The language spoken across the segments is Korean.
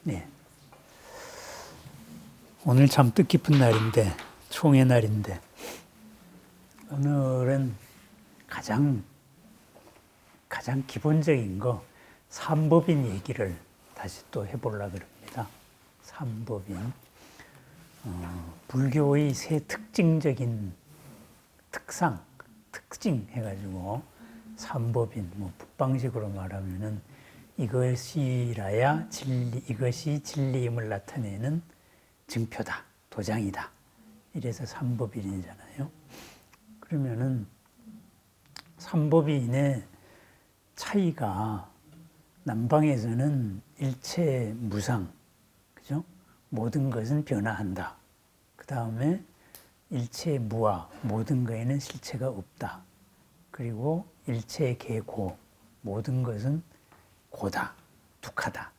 네. 오늘 참 뜻깊은 날인데, 총의 날인데, 오늘은 가장 기본적인 거, 삼법인 얘기를 다시 또 해보려고 합니다. 삼법인. 불교의 세 특징적인 특징 해가지고, 삼법인, 북방식으로 말하면은 이것이라야 진리, 이것이 진리임을 나타내는 증표다, 도장이다. 이래서 삼법인이잖아요. 그러면은 삼법인의 차이가 남방에서는 일체 무상, 그죠? 모든 것은 변화한다. 그 다음에 일체 무아, 모든 것에는 실체가 없다. 그리고 일체 개고, 모든 것은 고다, 둑하다.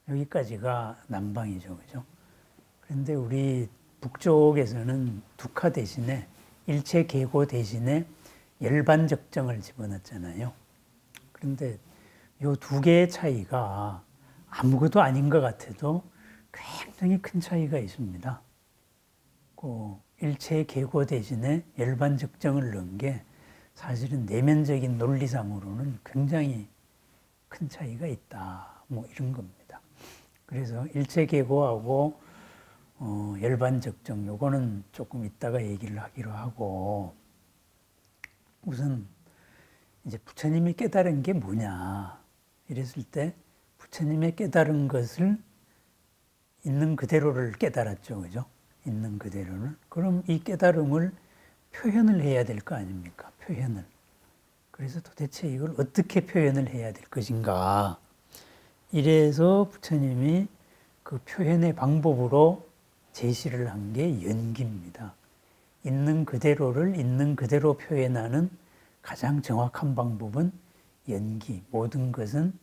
여기까지가 남방이죠, 그죠? 그런데 우리 북쪽에서는 둑하 대신에 일체 개고 대신에 열반적정을 집어넣었잖아요. 그런데 이 두 개의 차이가 아무것도 아닌 것 같아도 굉장히 큰 차이가 있습니다. 그 일체 개고 대신에 열반적정을 넣은 게 사실은 내면적인 논리상으로는 굉장히 큰 차이가 있다. 이런 겁니다. 그래서 일체 개고하고 열반적정 요거는 조금 이따가 얘기를 하기로 하고, 우선 이제 부처님이 깨달은 게 뭐냐 이랬을 때 부처님의 깨달은 것을 있는 그대로를 깨달았죠, 그죠? 있는 그대로를. 그럼 이 깨달음을 표현을 해야 될 거 아닙니까? 표현을. 그래서 도대체 이걸 어떻게 표현을 해야 될 것인가? 이래서 부처님이 그 표현의 방법으로 제시를 한 게 연기입니다. 있는 그대로를 있는 그대로 표현하는 가장 정확한 방법은 연기. 모든 것은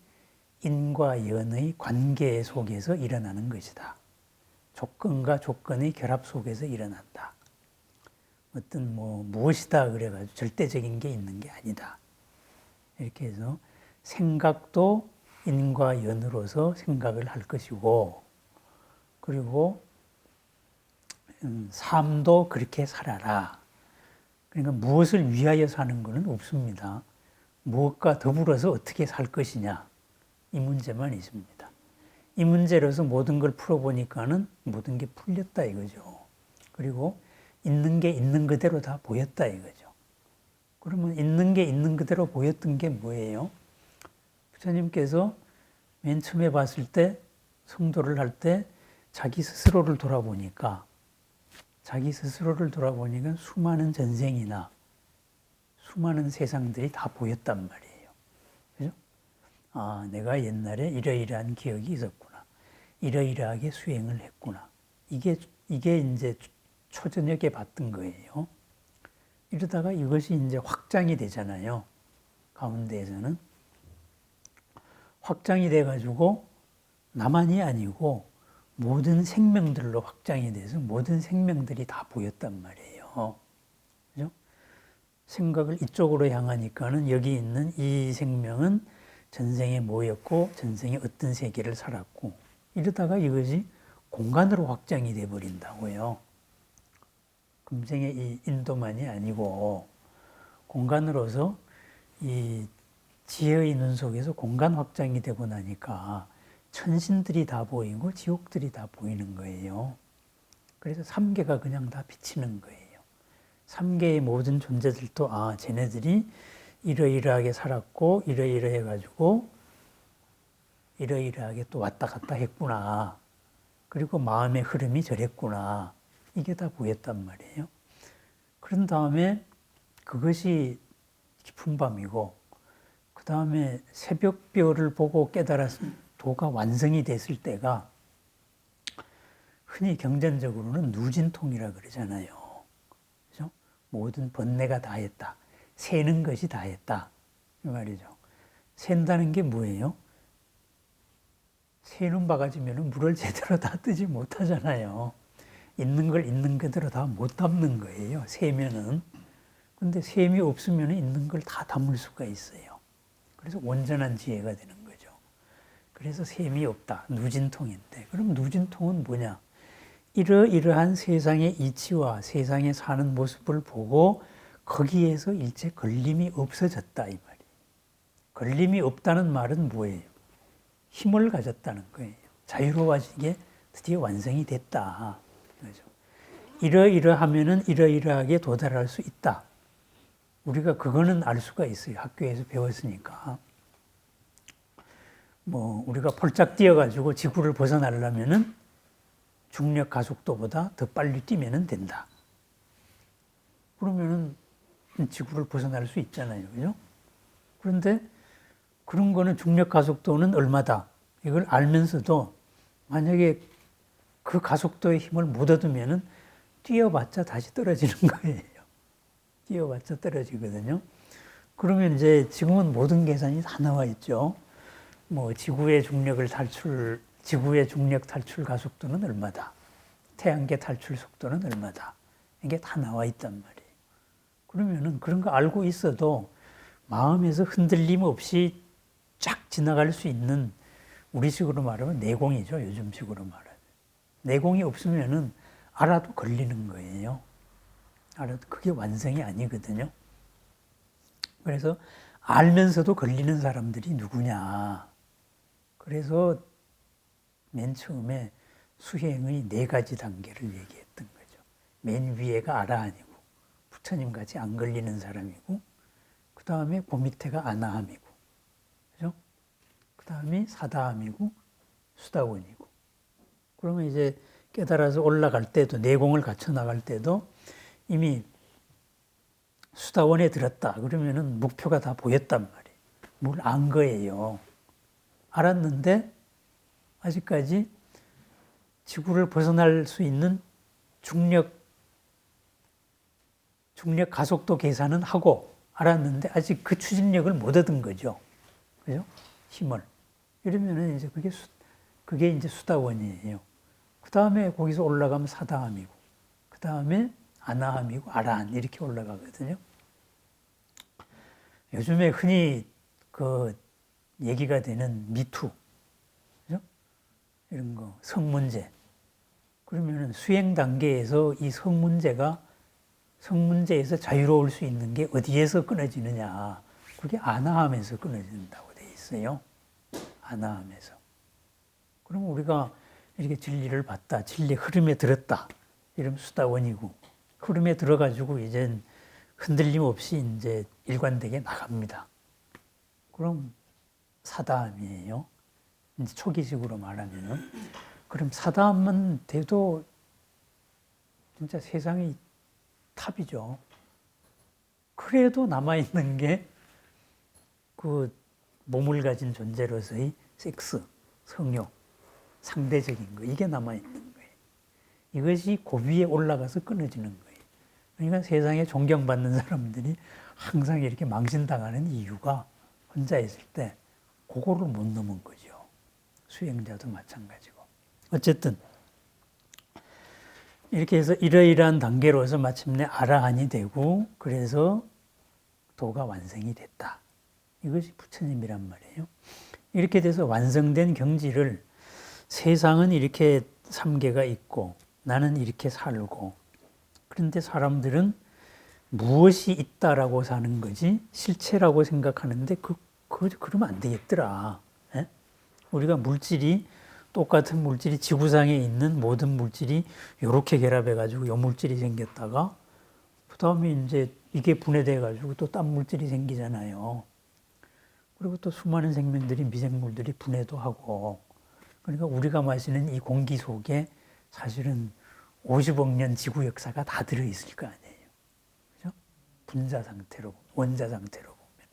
인과 연의 관계 속에서 일어나는 것이다. 조건과 조건의 결합 속에서 일어난다. 어떤 무엇이다 그래가지고 절대적인 게 있는 게 아니다. 이렇게 해서 생각도 인과 연으로서 생각을 할 것이고, 그리고 삶도 그렇게 살아라. 그러니까 무엇을 위하여 사는 것은 없습니다. 무엇과 더불어서 어떻게 살 것이냐, 이 문제만 있습니다. 이 문제로서 모든 걸 풀어보니까는 모든 게 풀렸다 이거죠. 그리고 있는 게 있는 그대로 다 보였다 이거죠. 그러면 있는 게 있는 그대로 보였던 게 뭐예요? 부처님께서 맨 처음에 봤을 때, 성도를 할 때 자기 스스로를 돌아보니까 수많은 전생이나 수많은 세상들이 다 보였단 말이에요. 그죠? 아, 내가 옛날에 이러이러한 기억이 있었구나. 이러이러하게 수행을 했구나. 이게 이제 초저녁에 봤던 거예요. 이러다가 이것이 이제 확장이 되잖아요. 가운데에서는. 확장이 돼가지고 나만이 아니고 모든 생명들로 확장이 돼서 모든 생명들이 다 보였단 말이에요. 그죠? 생각을 이쪽으로 향하니까는 여기 있는 이 생명은 전생에 뭐였고 전생에 어떤 세계를 살았고, 이러다가 이것이 공간으로 확장이 돼 버린다고요. 금생의 이 인도만이 아니고 공간으로서 이 지혜의 눈 속에서 공간 확장이 되고 나니까 천신들이 다 보이고 지옥들이 다 보이는 거예요. 그래서 삼계가 그냥 다 비치는 거예요. 삼계의 모든 존재들도 쟤네들이 이러이러하게 살았고 이러이러해가지고 이러이러하게 또 왔다 갔다 했구나. 그리고 마음의 흐름이 저랬구나. 이게 다 보였단 말이에요. 그런 다음에 그것이 깊은 밤이고, 그 다음에 새벽별을 보고 깨달아서 도가 완성이 됐을 때가 흔히 경전적으로는 누진통이라 그러잖아요. 그죠? 모든 번뇌가 다 했다. 세는 것이 다 했다. 이 말이죠. 샌다는 게 뭐예요? 새는 바가지면 물을 제대로 다 뜨지 못하잖아요. 있는 걸 있는 그대로 다 못 담는 거예요. 세면은. 근데 셈이 없으면 있는 걸 다 담을 수가 있어요. 그래서 온전한 지혜가 되는 거죠. 그래서 셈이 없다. 누진통인데. 그럼 누진통은 뭐냐? 이러이러한 세상의 이치와 세상에 사는 모습을 보고 거기에서 일체 걸림이 없어졌다 이 말이에요. 걸림이 없다는 말은 뭐예요? 힘을 가졌다는 거예요. 자유로워지게 드디어 완성이 됐다. 그죠? 이러이러하면은 이러이러하게 도달할 수 있다. 우리가 그거는 알 수가 있어요. 학교에서 배웠으니까. 뭐 우리가 폴짝 뛰어가지고 지구를 벗어나려면은 중력 가속도보다 더 빨리 뛰면은 된다. 그러면은 지구를 벗어날 수 있잖아요. 그죠? 그런데 그런 거는 중력 가속도는 얼마다. 이걸 알면서도 만약에 그 가속도의 힘을 못 얻으면은 뛰어봤자 다시 떨어지는 거예요. 뛰어봤자 떨어지거든요. 그러면 이제 지금은 모든 계산이 다 나와 있죠. 뭐 지구의 중력 탈출 가속도는 얼마다. 태양계 탈출 속도는 얼마다. 이게 다 나와 있단 말이에요. 그러면은 그런 거 알고 있어도 마음에서 흔들림 없이 쫙 지나갈 수 있는 우리식으로 말하면 내공이죠. 요즘식으로 말하면. 내공이 없으면은 알아도 걸리는 거예요. 알아도 그게 완성이 아니거든요. 그래서 알면서도 걸리는 사람들이 누구냐. 그래서 맨 처음에 수행의 4가지 단계를 얘기했던 거죠. 맨 위에가 아라한이고 부처님 같이 안 걸리는 사람이고 그 다음에 그 밑에가 아나함이고 그죠? 그 다음에 사다함이고 수다원이고 그러면 이제 깨달아서 올라갈 때도 내공을 갖춰 나갈 때도 이미 수다원에 들었다 그러면은 목표가 다 보였단 말이에요. 뭘 안 거예요. 알았는데 아직까지 지구를 벗어날 수 있는 중력 가속도 계산은 하고 알았는데 아직 그 추진력을 못 얻은 거죠. 그죠? 힘을. 이러면은 이제 그게 이제 수다원이에요. 그 다음에 거기서 올라가면 사다함이고, 그 다음에 아나함이고, 아라한 이렇게 올라가거든요. 요즘에 흔히 그 얘기가 되는 미투, 그죠? 이런 거, 성문제. 그러면은 수행 단계에서 이 성문제에서 자유로울 수 있는 게 어디에서 끊어지느냐. 그게 아나함에서 끊어진다고 돼 있어요. 아나함에서. 그럼 우리가 이렇게 진리를 봤다. 진리 흐름에 들었다. 이러면 수다원이고, 흐름에 들어가지고 이젠 흔들림 없이 이제 일관되게 나갑니다. 그럼 사다함이에요. 이제 초기식으로 말하면은. 그럼 사다함만 돼도 진짜 세상이 탑이죠. 그래도 남아있는 게 그 몸을 가진 존재로서의 섹스, 성욕, 상대적인 거, 이게 남아있는 거예요. 이것이 고비에 올라가서 끊어지는 거예요. 그러니까 세상에 존경받는 사람들이 항상 이렇게 망신당하는 이유가 혼자 있을 때 그거를 못 넘은 거죠. 수행자도 마찬가지고. 어쨌든 이렇게 해서 이러이러한 단계로서 마침내 아라한이 되고 그래서 도가 완성이 됐다. 이것이 부처님이란 말이에요. 이렇게 돼서 완성된 경지를 세상은 이렇게 3계가 있고 나는 이렇게 살고 그런데 사람들은 무엇이 있다라고 사는 거지 실체라고 생각하는데 그러면 안 되겠더라. 예? 우리가 똑같은 물질이 지구상에 있는 모든 물질이 이렇게 결합해가지고 이 물질이 생겼다가 그 다음에 이제 이게 분해돼가지고 또 딴 물질이 생기잖아요. 그리고 또 수많은 생명들이 미생물들이 분해도 하고 그러니까 우리가 마시는 이 공기 속에 사실은 50억 년 지구 역사가 다 들어있을 거 아니에요. 그죠? 분자 상태로, 원자 상태로 보면.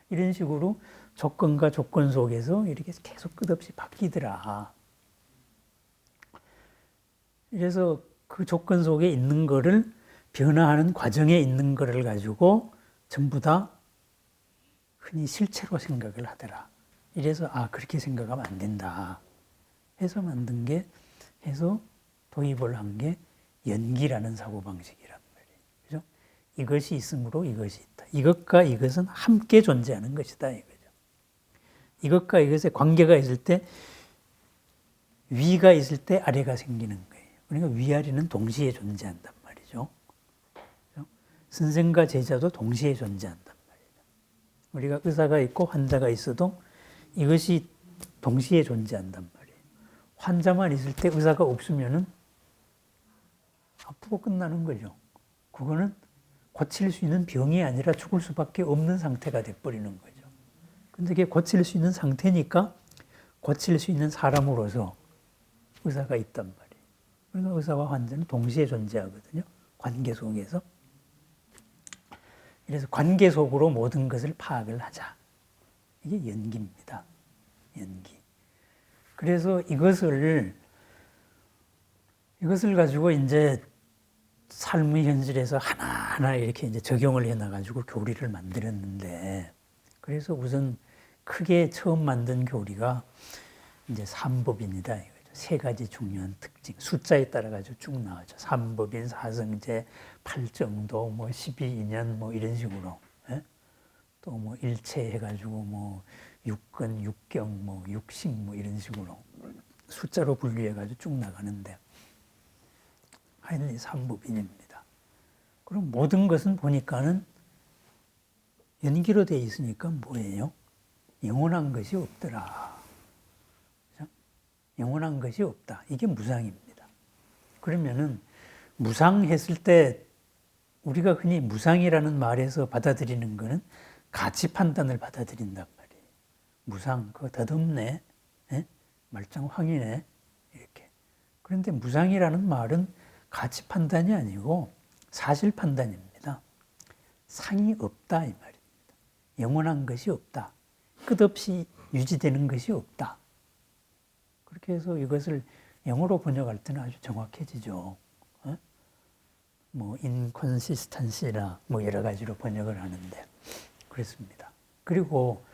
이런 식으로 조건과 조건 속에서 이렇게 계속 끝없이 바뀌더라. 그래서 그 조건 속에 있는 거를 변화하는 과정에 있는 거를 가지고 전부 다 흔히 실체로 생각을 하더라. 이래서 그렇게 생각하면 안 된다. 해서 만든 게 해서 도입을 한 게 연기라는 사고방식이란 말이에요. 그죠? 이것이 있으므로 이것이 있다. 이것과 이것은 함께 존재하는 것이다. 이거죠. 이것과 이것의 관계가 있을 때 위가 있을 때 아래가 생기는 거예요. 그러니까 위아래는 동시에 존재한단 말이죠. 선생과 제자도 동시에 존재한단 말이죠. 우리가 의사가 있고 환자가 있어도 이것이 동시에 존재한단 말이에요. 환자만 있을 때 의사가 없으면은 아프고 끝나는 거죠. 그거는 고칠 수 있는 병이 아니라 죽을 수밖에 없는 상태가 돼버리는 거죠. 근데 그게 고칠 수 있는 상태니까 고칠 수 있는 사람으로서 의사가 있단 말이에요. 그러니까 의사와 환자는 동시에 존재하거든요. 관계 속에서. 그래서 관계 속으로 모든 것을 파악을 하자. 이게 연기입니다. 연기. 그래서 이것을 가지고 이제 삶의 현실에서 하나하나 이렇게 이제 적용을 해놔가지고 교리를 만들었는데, 그래서 우선 크게 처음 만든 교리가 이제 삼법입니다. 세 가지 중요한 특징, 숫자에 따라 가지고 쭉 나오죠. 삼법인, 사성제, 팔정도, 뭐 12인연 뭐 이런 식으로, 예? 또 뭐 일체 해가지고 뭐 육근, 육경, 뭐 육식 뭐 이런 식으로 숫자로 분류해가지고 쭉 나가는데, 하여튼 삼법인입니다. 그럼 모든 것은 보니까는 연기로 되어 있으니까 뭐예요? 영원한 것이 없더라. 그렇죠? 영원한 것이 없다. 이게 무상입니다. 그러면은 무상했을 때 우리가 흔히 무상이라는 말에서 받아들이는 것은 가치 판단을 받아들인단 말이에요. 무상, 그거 덧없네, 예? 말짱황이네, 이렇게. 그런데 무상이라는 말은 가치 판단이 아니고 사실 판단입니다. 상이 없다 이 말입니다. 영원한 것이 없다. 끝없이 유지되는 것이 없다. 그렇게 해서 이것을 영어로 번역할 때는 아주 정확해지죠. 어? 뭐 inconsistency라 뭐 여러 가지로 번역을 하는데 그렇습니다. 그리고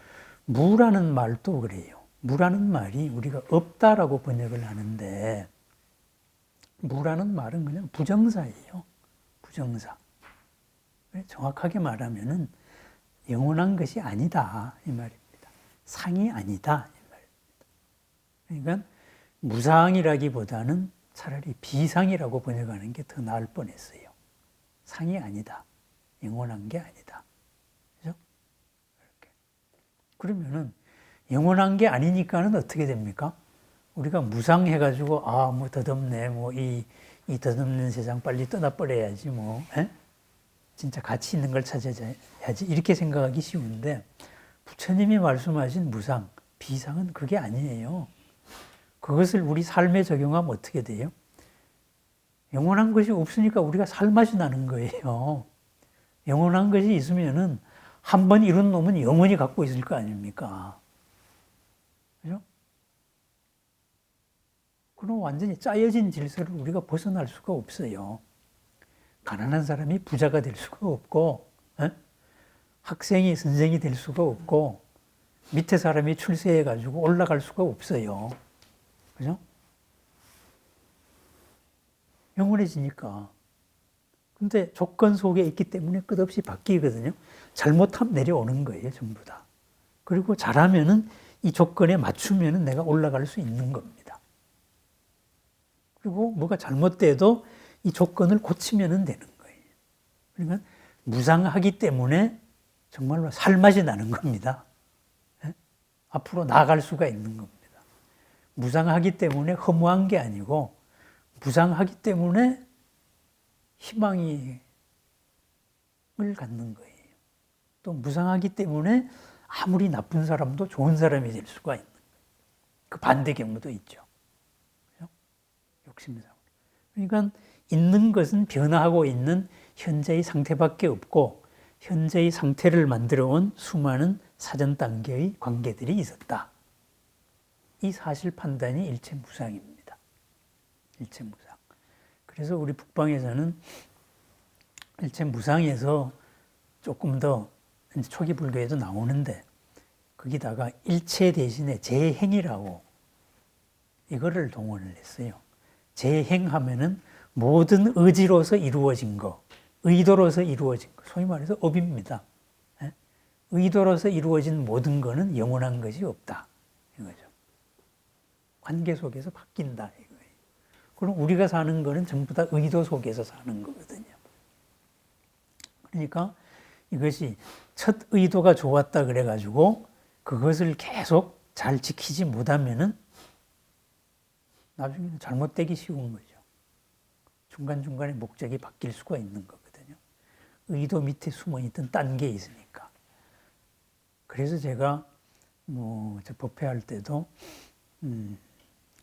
무라는 말도 그래요. 무라는 말이 우리가 없다라고 번역을 하는데 무라는 말은 그냥 부정사예요. 부정사. 정확하게 말하면은 영원한 것이 아니다 이 말입니다. 상이 아니다 이 말입니다. 그러니까 무상이라기보다는 차라리 비상이라고 번역하는 게 더 나을 뻔했어요. 상이 아니다. 영원한 게 아니다. 그죠? 이렇게. 그러면은 영원한 게 아니니까는 어떻게 됩니까? 우리가 무상해가지고 뭐 덧없네, 뭐 이 덧없는 세상 빨리 떠나버려야지, 뭐 진짜 가치 있는 걸 찾아야지 이렇게 생각하기 쉬운데 부처님이 말씀하신 무상, 비상은 그게 아니에요. 그것을 우리 삶에 적용하면 어떻게 돼요? 영원한 것이 없으니까 우리가 살맛이 나는 거예요. 영원한 것이 있으면은 한 번 이룬 놈은 영원히 갖고 있을 거 아닙니까? 그죠? 그럼 완전히 짜여진 질서를 우리가 벗어날 수가 없어요. 가난한 사람이 부자가 될 수가 없고, 학생이 선생이 될 수가 없고, 밑에 사람이 출세해가지고 올라갈 수가 없어요. 그죠? 영원해지니까. 근데 조건 속에 있기 때문에 끝없이 바뀌거든요. 잘못하면 내려오는 거예요, 전부 다. 그리고 잘하면은 이 조건에 맞추면은 내가 올라갈 수 있는 겁니다. 그리고 뭐가 잘못돼도 이 조건을 고치면 되는 거예요. 그러니까 무상하기 때문에 정말로 살맛이 나는 겁니다. 앞으로 나아갈 수가 있는 겁니다. 무상하기 때문에 허무한 게 아니고 무상하기 때문에 희망을 갖는 거예요. 또 무상하기 때문에 아무리 나쁜 사람도 좋은 사람이 될 수가 있는 거예요. 그 반대 경우도 있죠. 욕심상. 그러니까 있는 것은 변화하고 있는 현재의 상태밖에 없고 현재의 상태를 만들어 온 수많은 사전 단계의 관계들이 있었다. 이 사실 판단이 일체 무상입니다. 일체 무상. 그래서 우리 북방에서는 일체 무상에서 조금 더 초기 불교에도 나오는데 거기다가 일체 대신에 재행이라고 이거를 동원을 했어요. 재행하면은 모든 의지로서 이루어진 거, 의도로서 이루어진 거, 소위 말해서 업입니다. 의도로서 이루어진 모든 것은 영원한 것이 없다. 이거죠. 관계 속에서 바뀐다. 이거예요. 그럼 우리가 사는 거는 전부 다 의도 속에서 사는 거거든요. 그러니까 이것이 첫 의도가 좋았다 그래가지고 그것을 계속 잘 지키지 못하면은 나중에는 잘못되기 쉬운 거죠. 중간중간에 목적이 바뀔 수가 있는 거거든요. 의도 밑에 숨어있던 딴 게 있으니까. 그래서 제가 저 법회할 때도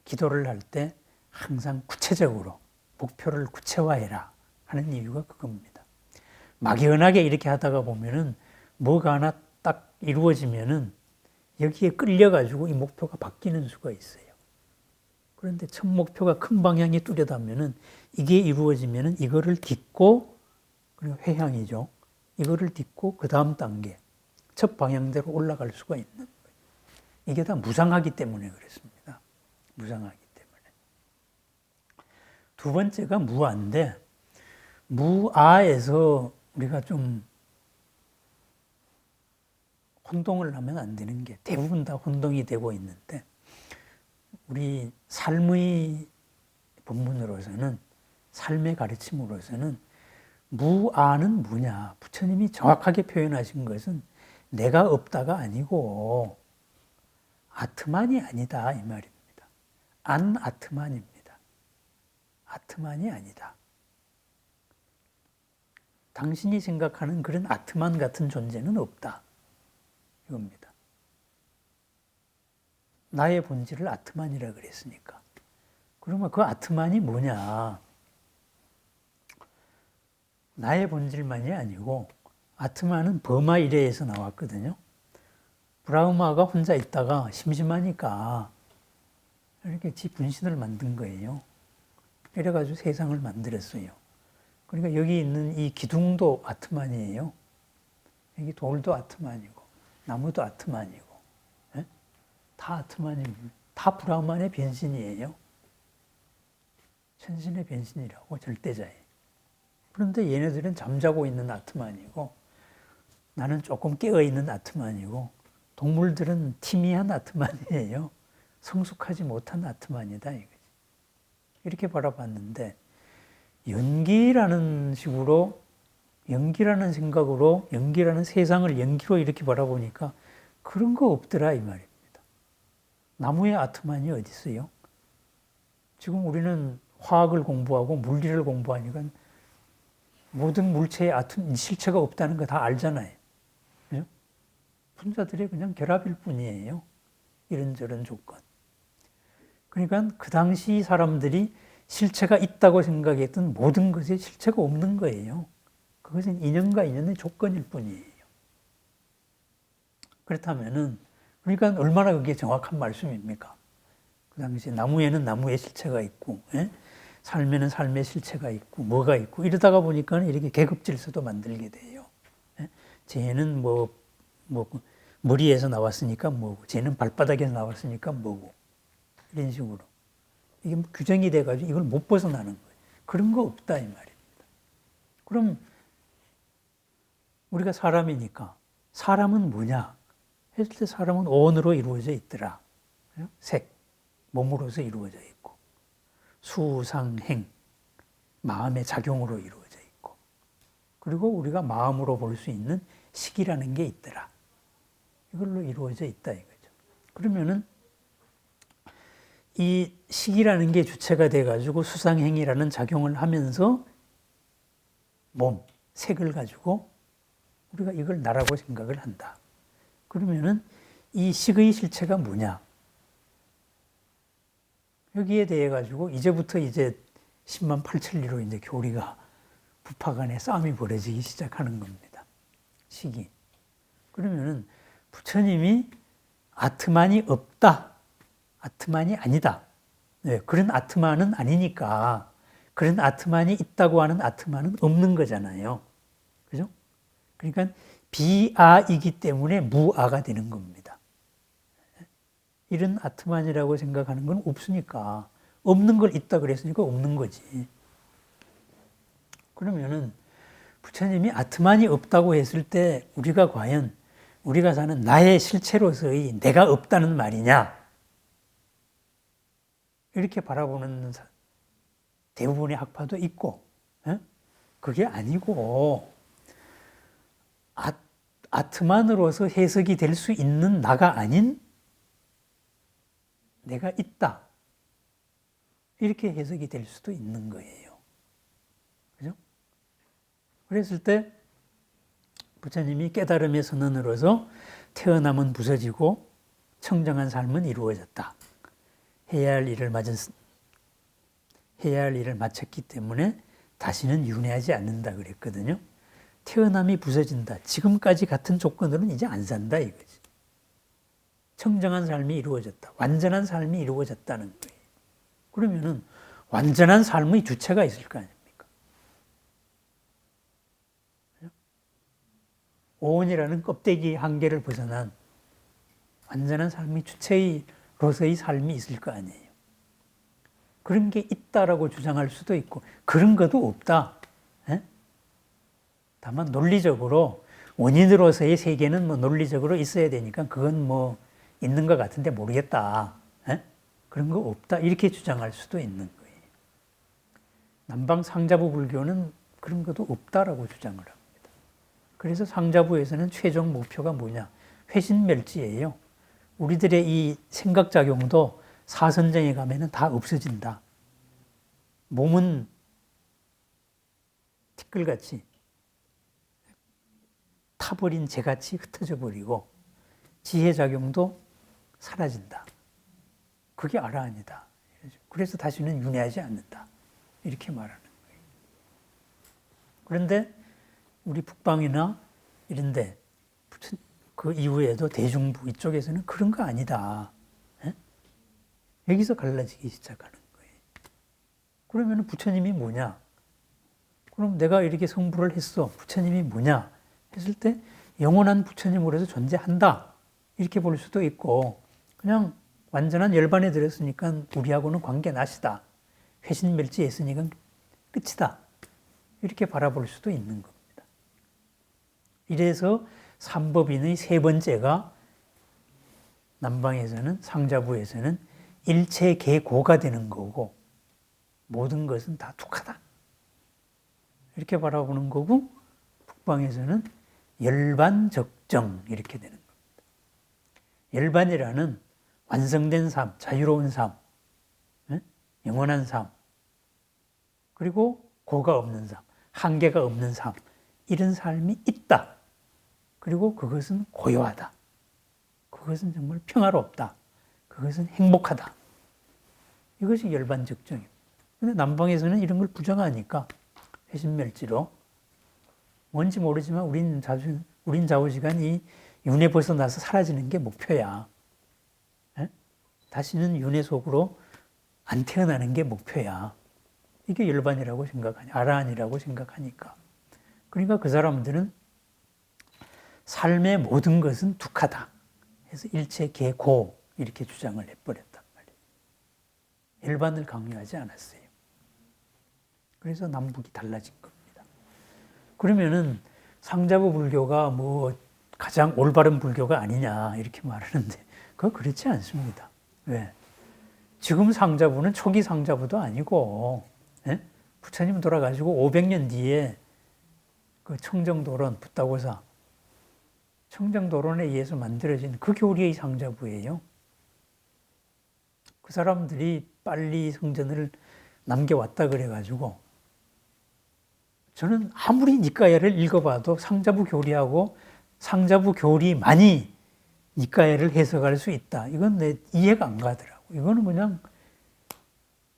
기도를 할 때 항상 구체적으로 목표를 구체화해라 하는 이유가 그겁니다. 막연하게 이렇게 하다가 보면은 뭐가 하나 딱 이루어지면은 여기에 끌려가지고 이 목표가 바뀌는 수가 있어요. 그런데 첫 목표가 큰 방향이 뚜렷하면은 이게 이루어지면은 이거를 딛고, 그리고 회향이죠. 이거를 딛고 그 다음 단계, 첫 방향대로 올라갈 수가 있는 거예요. 이게 다 무상하기 때문에 그렇습니다. 무상하기 때문에. 두 번째가 무아인데, 무아에서 우리가 좀 혼동을 하면 안 되는 게, 대부분 다 혼동이 되고 있는데, 우리 삶의 본문으로서는, 삶의 가르침으로서는 무아는 뭐냐? 부처님이 정확하게 표현하신 것은 내가 없다가 아니고 아트만이 아니다 이 말입니다. 안 아트만입니다. 아트만이 아니다. 당신이 생각하는 그런 아트만 같은 존재는 없다. 이겁니다. 나의 본질을 아트만이라 그랬으니까. 그러면 그 아트만이 뭐냐? 나의 본질만이 아니고, 아트만은 버마 일해에서 나왔거든요. 브라흐마가 혼자 있다가 심심하니까 이렇게 지 분신을 만든 거예요. 이래가지고 세상을 만들었어요. 그러니까 여기 있는 이 기둥도 아트만이에요. 여기 돌도 아트만이고, 나무도 아트만이고, 예? 다 아트만이고, 다 브라흐만의 변신이에요. 천신의 변신이라고, 절대자예요. 그런데 얘네들은 잠자고 있는 아트만이고, 나는 조금 깨어있는 아트만이고, 동물들은 티미한 아트만이에요. 성숙하지 못한 아트만이다 이거지. 이렇게 바라봤는데, 연기라는 식으로, 연기라는 생각으로, 연기라는 세상을 연기로 이렇게 바라보니까 그런 거 없더라 이 말입니다. 나무의 아트만이 어디 있어요? 지금 우리는 화학을 공부하고 물리를 공부하니까 모든 물체의 실체가 없다는 거 다 알잖아요. 그죠? 분자들의 그냥 결합일 뿐이에요. 이런저런 조건. 그러니까 그 당시 사람들이 실체가 있다고 생각했던 모든 것에 실체가 없는 거예요. 그것은 인연과 인연의 조건일 뿐이에요. 그렇다면은, 그러니까 얼마나 그게 정확한 말씀입니까? 그 당시 나무에는 나무의 실체가 있고, 예? 삶에는 삶의 실체가 있고, 뭐가 있고, 이러다가 보니까 이렇게 계급 질서도 만들게 돼요. 예? 쟤는 머리에서 나왔으니까 뭐고, 쟤는 발바닥에서 나왔으니까 뭐고, 이런 식으로. 이게 규정이 돼가지고 이걸 못 벗어나는 거예요. 그런 거 없다, 이 말입니다. 그럼 우리가 사람이니까, 사람은 뭐냐? 했을 때 사람은 오온으로 이루어져 있더라. 색, 몸으로서 이루어져 있고, 수상행, 마음의 작용으로 이루어져 있고, 그리고 우리가 마음으로 볼 수 있는 식이라는 게 있더라. 이걸로 이루어져 있다 이거죠. 그러면은 이 식이라는 게 주체가 돼가지고 수상행이라는 작용을 하면서 몸, 색을 가지고 우리가 이걸 나라고 생각을 한다. 그러면은 이 식의 실체가 뭐냐? 여기에 대해 가지고 이제부터 이제 10만 8천리로 이제 교리가 부파 간에 싸움이 벌어지기 시작하는 겁니다. 식이. 그러면은 부처님이 아트만이 없다. 아트만이 아니다. 네, 그런 아트만은 아니니까 그런 아트만이 있다고 하는 아트만은 없는 거잖아요. 그죠? 그러니까 비아이기 때문에 무아가 되는 겁니다. 이런 아트만이라고 생각하는 건 없으니까, 없는 걸 있다 그랬으니까 없는 거지. 그러면은 부처님이 아트만이 없다고 했을 때 우리가 과연 우리가 사는 나의 실체로서의 내가 없다는 말이냐? 이렇게 바라보는 대부분의 학파도 있고, 그게 아니고 아트만으로서 해석이 될 수 있는 나가 아닌 내가 있다. 이렇게 해석이 될 수도 있는 거예요. 그죠? 그랬을 때 부처님이 깨달음의 선언으로서 태어남은 부서지고 청정한 삶은 이루어졌다. 해야 할 일을 마쳤기 때문에 다시는 윤회하지 않는다 그랬거든요. 태어남이 부서진다. 지금까지 같은 조건으로는 이제 안 산다 이거지. 청정한 삶이 이루어졌다. 완전한 삶이 이루어졌다는 거예요. 그러면은 완전한 삶의 주체가 있을 거 아닙니까? 오온이라는 껍데기 한계를 벗어난 완전한 삶의 주체로서의 삶이 있을 거 아니에요. 그런 게 있다라고 주장할 수도 있고 그런 것도 없다. 다만 논리적으로 원인으로서의 세계는 뭐 논리적으로 있어야 되니까 그건 뭐 있는 것 같은데 모르겠다. 그런 거 없다. 이렇게 주장할 수도 있는 거예요. 남방 상자부 불교는 그런 것도 없다라고 주장을 합니다. 그래서 상자부에서는 최종 목표가 뭐냐? 회신멸지예요. 우리들의 이 생각작용도 사선정에 가면은 다 없어진다. 몸은 티끌같이 타버린 재같이 흩어져 버리고 지혜작용도 사라진다. 그게 아라한이다. 그래서 다시는 윤회하지 않는다. 이렇게 말하는 거예요. 그런데 우리 북방이나 이런데 그 이후에도 대중부 이쪽에서는 그런 거 아니다. 여기서 갈라지기 시작하는 거예요. 그러면 부처님이 뭐냐? 그럼 내가 이렇게 성불을 했어. 부처님이 뭐냐? 했을 때 영원한 부처님으로서 존재한다. 이렇게 볼 수도 있고 그냥 완전한 열반에 들었으니까 우리하고는 관계 나시다. 회신멸지했으니까 끝이다. 이렇게 바라볼 수도 있는 겁니다. 이래서 삼법인의 세 번째가 남방에서는 상자부에서는 일체계고가 되는 거고 모든 것은 다 툭하다. 이렇게 바라보는 거고 북방에서는 열반적정 이렇게 되는 겁니다. 열반이라는 완성된 삶, 자유로운 삶, 영원한 삶, 그리고 고가 없는 삶, 한계가 없는 삶, 이런 삶이 있다. 그리고 그것은 고요하다. 그것은 정말 평화롭다. 그것은 행복하다. 이것이 열반적정입니다. 그런데 남방에서는 이런 걸 부정하니까 회신멸지로 뭔지 모르지만 우린 좌우지간 이 윤회 벗어나서 사라지는 게 목표야. 다시는 윤회 속으로 안 태어나는 게 목표야. 이게 열반이라고 생각하니, 아라한이라고 생각하니까. 그러니까 그 사람들은 삶의 모든 것은 툭하다. 해서 일체계고 이렇게 주장을 해버렸단 말이에요. 열반을 강요하지 않았어요. 그래서 남북이 달라진 겁니다. 그러면은 상자부 불교가 뭐 가장 올바른 불교가 아니냐 이렇게 말하는데 그거 그렇지 않습니다. 왜? 지금 상자부는 초기 상자부도 아니고 부처님 돌아가시고 500년 뒤에 그 청정도론 붓다고사 청정도론에 의해서 만들어진 그 교리의 상자부예요. 그 사람들이 빨리 성전을 남겨왔다 그래가지고 저는 아무리 니까야를 읽어봐도 상자부 교리하고 상자부 교리만이 니까야를 해석할 수 있다. 이건 내 이해가 안 가더라고. 이거는 그냥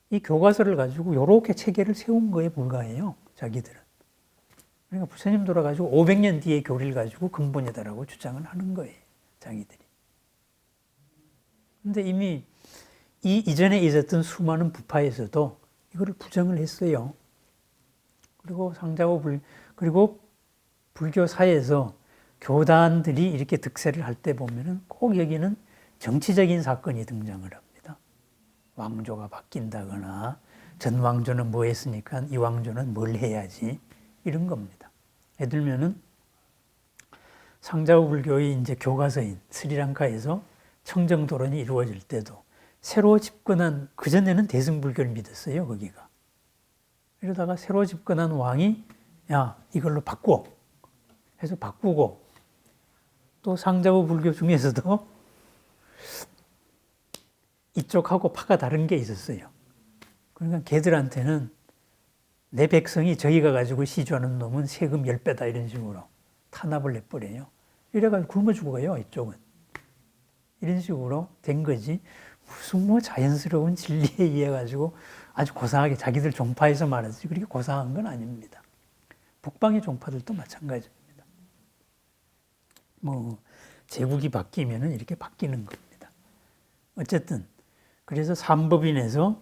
이 교과서를 가지고 이렇게 체계를 세운 거에 불과해요. 자기들은. 그러니까 부처님 돌아가지고 500년 뒤의 교리를 가지고 근본이다라고 주장을 하는 거예요. 자기들이. 근데 이미 이전에 있었던 수많은 부파에서도 이거를 부정을 했어요. 그리고 그리고 불교사에서 교단들이 이렇게 득세를 할 때 보면은 꼭 여기는 정치적인 사건이 등장을 합니다. 왕조가 바뀐다거나 전 왕조는 뭐 했으니까 이 왕조는 뭘 해야지 이런 겁니다. 예를 들면은 상자부 불교의 이제 교과서인 스리랑카에서 청정도론이 이루어질 때도 새로 집권한, 그전에는 대승불교를 믿었어요, 거기가. 이러다가 새로 집권한 왕이 야, 이걸로 바꿔 해서 바꾸고, 또 상자부 불교 중에서도 이쪽하고 파가 다른 게 있었어요. 그러니까 걔들한테는 내 백성이 저희가 가지고 시주하는 놈은 세금 10배다 이런 식으로 탄압을 해버려요. 이래가지고 굶어 죽어요, 이쪽은. 이런 식으로 된 거지. 무슨 뭐 자연스러운 진리에 의해 가지고 아주 고상하게 자기들 종파에서 말하지 그렇게 고상한 건 아닙니다. 북방의 종파들도 마찬가지입니다. 뭐 제국이 바뀌면은 이렇게 바뀌는 겁니다. 어쨌든 그래서 삼법인에서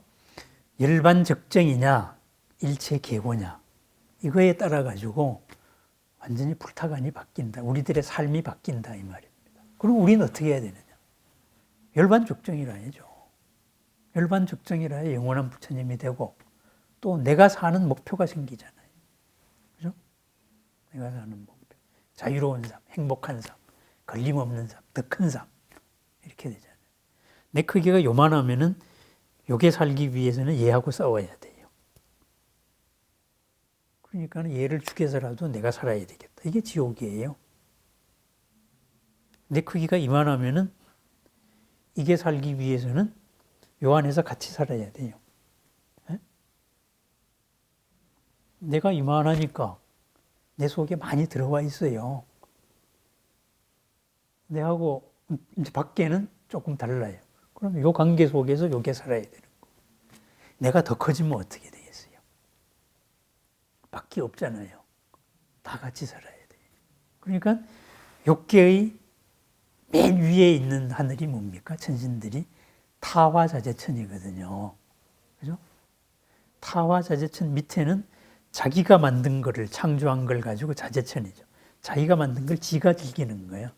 열반적정이냐 일체계고냐 이거에 따라 가지고 완전히 불타간이 바뀐다. 우리들의 삶이 바뀐다 이 말입니다. 그럼 우리는 어떻게 해야 되느냐? 열반적정이라 해야죠. 열반적정이라 해야 영원한 부처님이 되고 또 내가 사는 목표가 생기잖아요. 그죠? 내가 사는 목표. 자유로운 삶, 행복한 삶, 걸림없는 삶, 더 큰 삶. 이렇게 되잖아요. 내 크기가 요만하면은 요게 살기 위해서는 얘하고 싸워야 돼요. 그러니까 얘를 죽여서라도 내가 살아야 되겠다. 이게 지옥이에요. 내 크기가 이만하면은 이게 살기 위해서는 요 안에서 같이 살아야 돼요. 에? 내가 이만하니까 내 속에 많이 들어와 있어요. 내하고 이제 밖에는 조금 달라요. 그럼 요 관계 속에서 요게 살아야 되는 거. 내가 더 커지면 어떻게 되겠어요? 밖에 없잖아요. 다 같이 살아야 돼요. 그러니까 욕계의 맨 위에 있는 하늘이 뭡니까? 천신들이 타화자재천이거든요. 그죠? 타화자재천 밑에는 자기가 만든 거를 창조한 걸 가지고 자재천이죠. 자기가 만든 걸 지가 즐기는 거예요.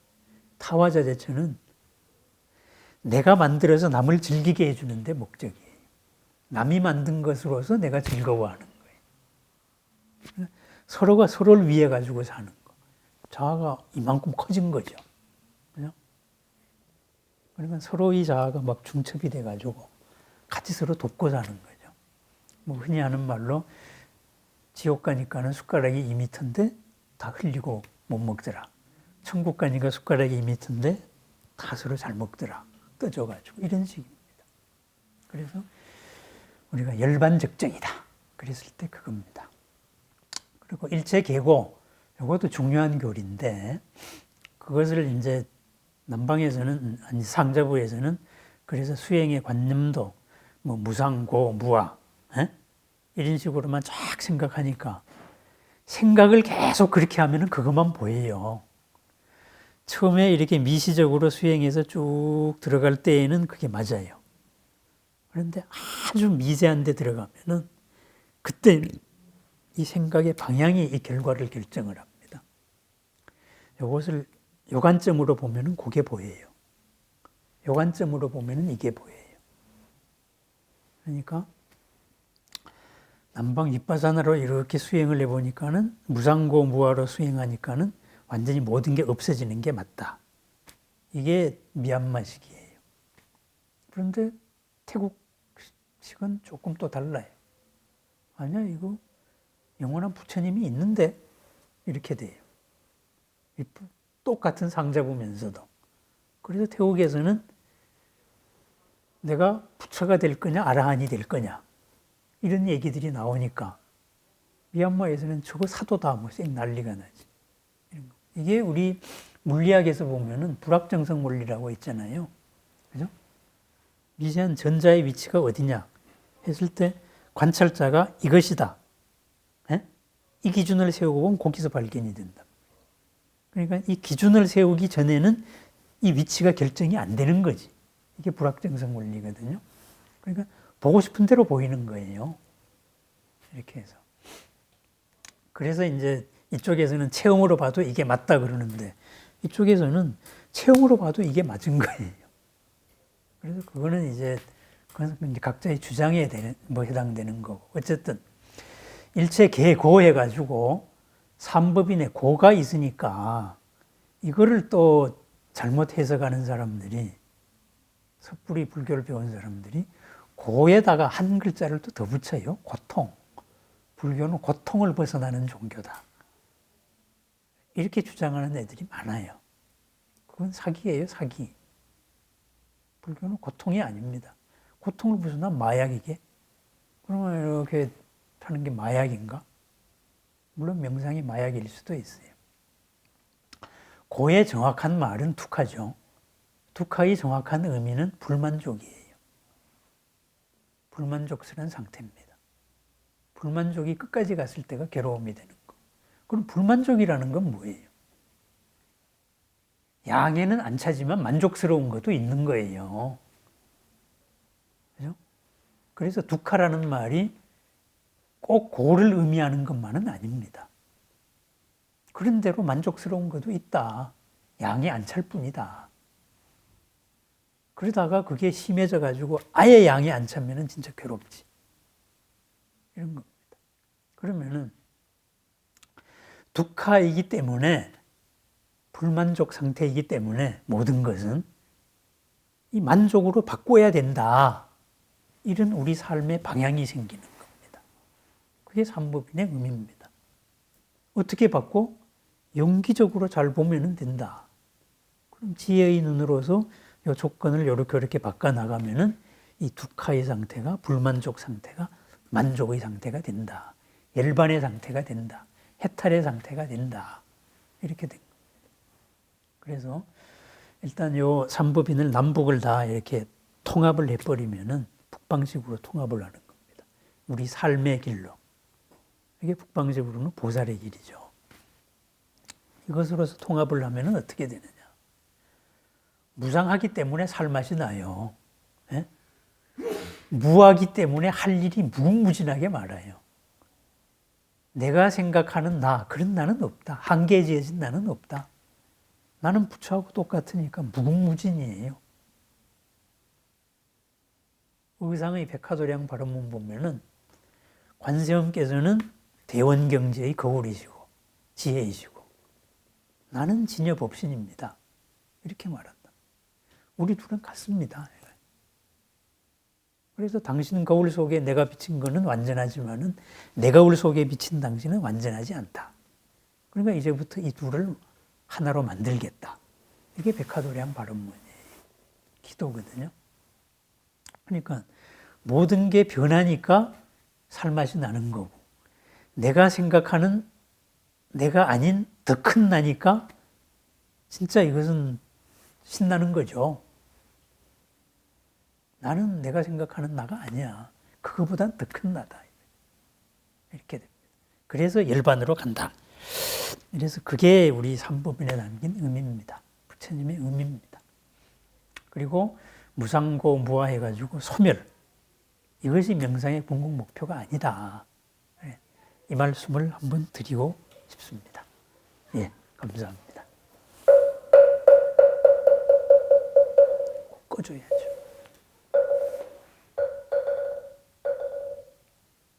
타화자재천은 내가 만들어서 남을 즐기게 해주는 데 목적이에요. 남이 만든 것으로서 내가 즐거워하는 거예요. 서로가 서로를 위해 가지고 사는 거. 자아가 이만큼 커진 거죠. 그죠? 그러니까 서로의 자아가 막 중첩이 돼가지고 같이 서로 돕고 사는 거죠. 뭐 흔히 하는 말로 지옥 가니까는 숟가락이 2m인데 다 흘리고 못 먹더라. 천국 가니까 숟가락이 2m인데 다 서로 잘 먹더라. 떠줘가지고 이런 식입니다. 그래서 우리가 열반적정이다. 그랬을 때 그겁니다. 그리고 일체계고 이것도 중요한 교리인데 그것을 이제 남방에서는 아니 상자부에서는 그래서 수행의 관념도 뭐 무상고 무아 이런 식으로만 쫙 생각하니까 생각을 계속 그렇게 하면은 그것만 보여요. 처음에 이렇게 미시적으로 수행해서 쭉 들어갈 때에는 그게 맞아요. 그런데 아주 미세한 데 들어가면은 그때 이 생각의 방향이 이 결과를 결정을 합니다. 이것을 요 관점으로 보면은 그게 보여요. 요 관점으로 보면은 이게 보여요. 그러니까 남방 윗바사나로 이렇게 수행을 해보니까는 무상고 무아로 수행하니까는 완전히 모든 게 없어지는 게 맞다. 이게 미얀마식이에요. 그런데 태국식은 조금 또 달라요. 아니야, 이거 영원한 부처님이 있는데 이렇게 돼요. 똑같은 상자 보면서도. 그래서 태국에서는 내가 부처가 될 거냐 아라한이 될 거냐 이런 얘기들이 나오니까 미얀마에서는 저거 사도다 뭐 쌩 난리가 나지. 이게 우리 물리학에서 보면은 불확정성 원리라고 있잖아요. 그죠? 미세한 전자의 위치가 어디냐 했을 때 관찰자가 이것이다. 에? 이 기준을 세우고 보면 거기서 발견이 된다. 그러니까 이 기준을 세우기 전에는 이 위치가 결정이 안 되는 거지. 이게 불확정성 원리거든요. 그러니까 보고 싶은 대로 보이는 거예요. 이렇게 해서. 그래서 이제 이쪽에서는 체험으로 봐도 이게 맞다 그러는데 이쪽에서는 체험으로 봐도 이게 맞은 거예요. 그래서 그거는 이제 각자의 주장에 뭐 해당되는 거고. 어쨌든 일체 개고 해가지고 삼법인에 고가 있으니까 이거를 또 잘못 해석하는 사람들이, 섣불리 불교를 배운 사람들이 고에다가 한 글자를 또 더 붙여요. 고통. 불교는 고통을 벗어나는 종교다. 이렇게 주장하는 애들이 많아요. 그건 사기예요, 사기. 불교는 고통이 아닙니다. 고통을 벗어난 마약이게? 그러면 이렇게 하는 게 마약인가? 물론 명상이 마약일 수도 있어요. 고의 정확한 말은 두카죠. 두카의 정확한 의미는 불만족이에요. 불만족스러운 상태입니다. 불만족이 끝까지 갔을 때가 괴로움이 되는 거. 그럼 불만족이라는 건 뭐예요? 양에는 안 차지만 만족스러운 것도 있는 거예요. 그죠? 그래서 두카라는 말이 꼭 고를 의미하는 것만은 아닙니다. 그런 대로 만족스러운 것도 있다. 양이 안 찰 뿐이다. 그러다가 그게 심해져 가지고 아예 양이 안 차면은 진짜 괴롭지. 이런 겁니다. 그러면은 두카이기 때문에, 불만족 상태이기 때문에 모든 것은 이 만족으로 바꿔야 된다. 이런 우리 삶의 방향이 생기는 겁니다. 그게 삼법인의 의미입니다. 어떻게 바꿔? 연기적으로 잘 보면 된다. 그럼 지혜의 눈으로서 이 조건을 이렇게 바꿔나가면은 이 두카의 상태가, 불만족 상태가 만족의 상태가 된다. 열반의 상태가 된다. 해탈의 상태가 된다. 이렇게 된 겁니다. 그래서 일단 요 삼법인을 남북을 다 이렇게 통합을 해버리면은 북방식으로 통합을 하는 겁니다. 우리 삶의 길로. 이게 북방식으로는 보살의 길이죠. 이것으로서 통합을 하면은 어떻게 되느냐. 무상하기 때문에 살맛이 나요. 예? 무하기 때문에 할 일이 무궁무진하게 많아요. 내가 생각하는 나, 그런 나는 없다. 한계에 지어진 나는 없다. 나는 부처하고 똑같으니까 무궁무진이에요. 의상의 백화도량 발언문 보면은 관세음께서는 대원경제의 거울이시고 지혜이시고 나는 진여법신입니다. 이렇게 말한다. 우리 둘은 같습니다. 그래서 당신 거울 속에 내가 비친 거는 완전하지만은 내 거울 속에 비친 당신은 완전하지 않다. 그러니까 이제부터 이 둘을 하나로 만들겠다. 이게 백화도량 발언문이에요. 기도거든요. 그러니까 모든 게 변하니까 살맛이 나는 거고, 내가 생각하는 내가 아닌 더 큰 나니까 진짜 이것은 신나는 거죠. 나는 내가 생각하는 나가 아니야. 그거보단 더 큰 나다. 이렇게 됩니다. 그래서 열반으로 간다. 그래서 그게 우리 삼법인에 담긴 의미입니다. 부처님의 의미입니다. 그리고 무상고 무아해가지고 소멸. 이것이 명상의 궁극 목표가 아니다. 이 말씀을 한번 드리고 싶습니다. 예, 감사합니다. 꺼줘야지.